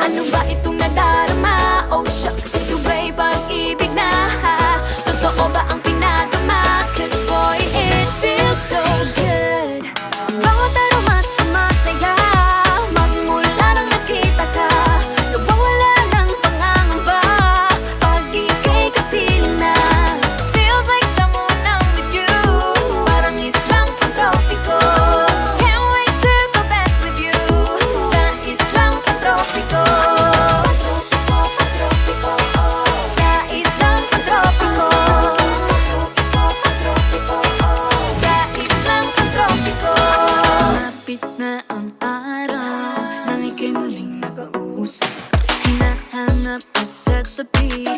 Ano ba itong nadarama? Oh shucks, ito ba'y pag-ibig na? Totoo ba ang pinagama? Cause boy, it feels so good. Bawat aroma sumasaya, magmula nang nakita ka. Nawawala ng pangangamba pag ika'y kapiling na. Feels like someone I'm with you, parang islang pantropiko. Can't wait to go back with you sa islang pantropiko. Sa islang pantropiko. Sa islang pantropiko. Sumapit na ang araw nang ika'y muling nakausap. Hinahanap ka sa tabi